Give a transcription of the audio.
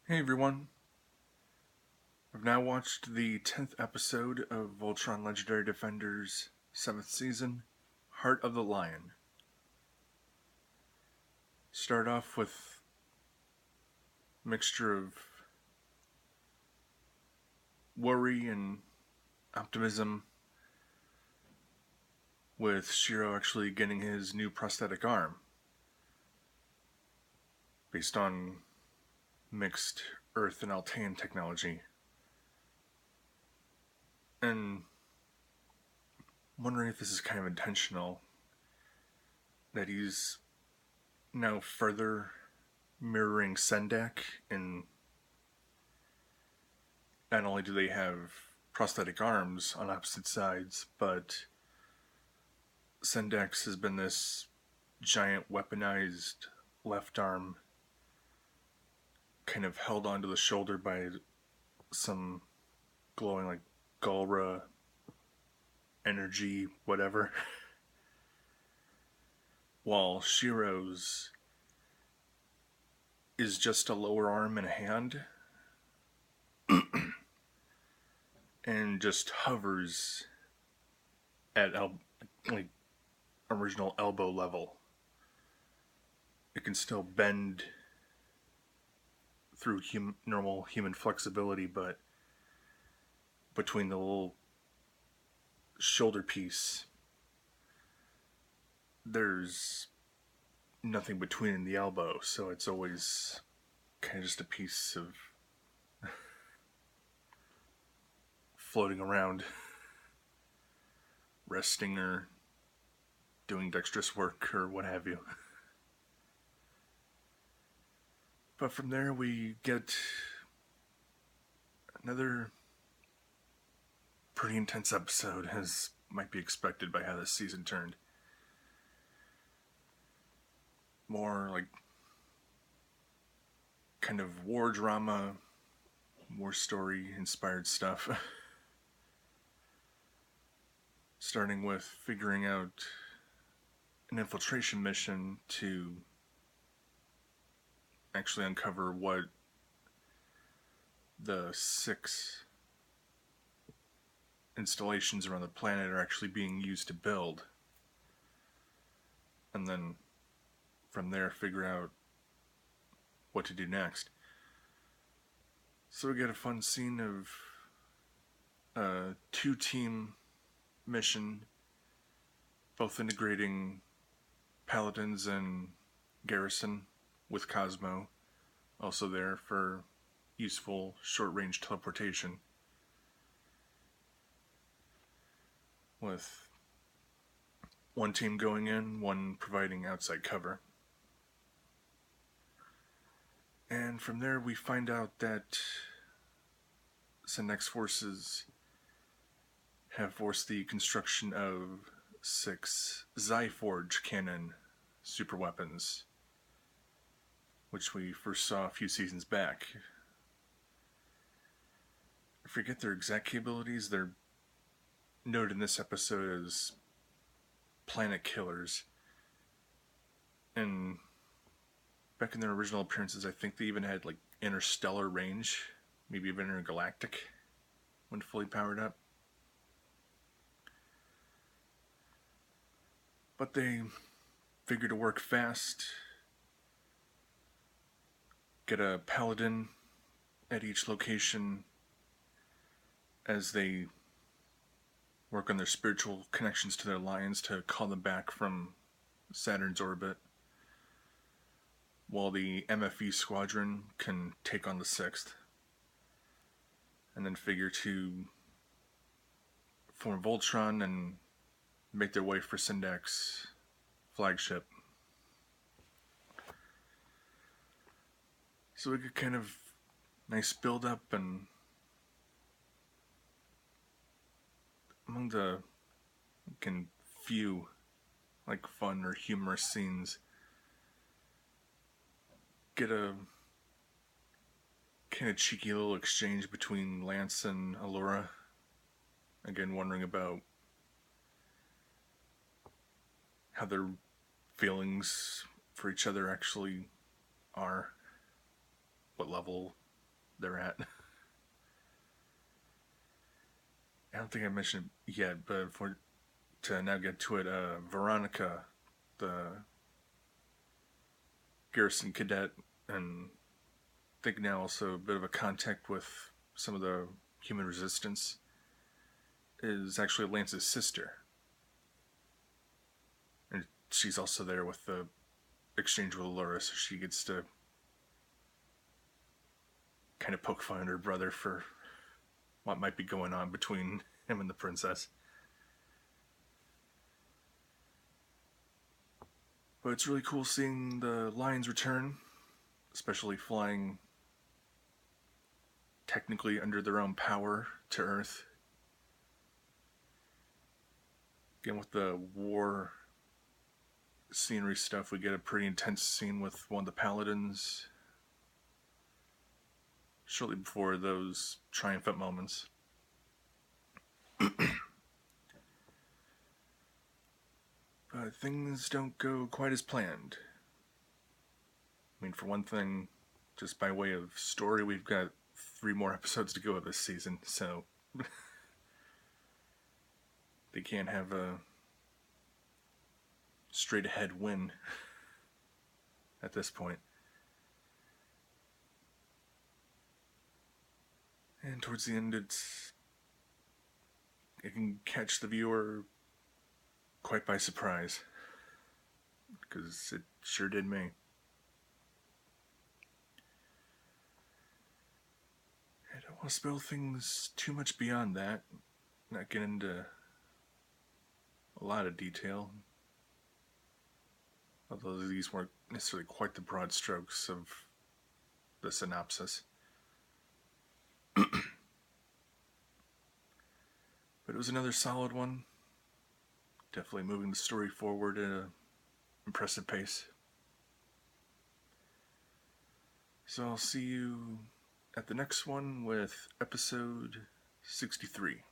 Hey everyone, I've now watched the 10th episode of Voltron Legendary Defenders 7th season, Heart of the Lion. Start off with a mixture of worry and optimism, with Shiro actually getting his new prosthetic arm, based on mixed Earth and Altean technology. And I'm wondering if this is kind of intentional, that he's now further mirroring Sendak, and not only do they have prosthetic arms on opposite sides, but Sendax has been this giant weaponized left arm, kind of held onto the shoulder by some glowing like Galra energy, whatever. While Shiro's is just a lower arm and a hand, and just hovers at like original elbow level. It can still bend through normal human flexibility, but between the little shoulder piece, there's nothing between the elbow, so it's always kind of just a piece of floating around, resting or doing dexterous work or what have you. But from there we get another pretty intense episode, as might be expected by how this season turned. More like kind of war drama, war story inspired stuff. Starting with figuring out an infiltration mission to actually uncover what the 6 installations around the planet are actually being used to build. And then from there figure out what to do next. So we get a fun scene of a 2-team mission, both integrating Paladins and Garrison, with Cosmo also there for useful short-range teleportation, with one team going in, one providing outside cover. And from there we find out that Sendex forces have forced the construction of 6 Zyforge cannon superweapons, which we first saw a few seasons back. I forget their exact capabilities. They're noted in this episode as planet killers. And back in their original appearances, I think they even had like interstellar range, maybe even intergalactic, when fully powered up. But they figure to work fast, get a paladin at each location as they work on their spiritual connections to their lions to call them back from Saturn's orbit, while the MFE squadron can take on the 6th, and then figure to form Voltron and make their way for Sendak's flagship. So we get kind of nice build up, and among the few like fun or humorous scenes, get a kind of cheeky little exchange between Lance and Allura, again wondering about how their feelings for each other actually are, what level they're at. I don't think I mentioned it yet, but to now get to it, Veronica, the garrison cadet, and I think now also a bit of a contact with some of the human resistance, is actually Lance's sister. And she's also there with the exchange with Laura, so she gets to kind of poke fun at her brother for what might be going on between him and the princess. But it's really cool seeing the lions return, especially flying technically under their own power to Earth. Again, with the war scenery stuff, we get a pretty intense scene with one of the paladins shortly before those triumphant moments. But things don't go quite as planned. I mean, for one thing, just by way of story, we've got 3 more episodes to go of this season, so they can't have a straight ahead win at this point. And towards the end, it can catch the viewer quite by surprise, because it sure did me. I don't want to spoil things too much beyond that, not get into a lot of detail, although these weren't necessarily quite the broad strokes of the synopsis. But it was another solid one. Definitely moving the story forward at an impressive pace. So I'll see you at the next one with episode 63.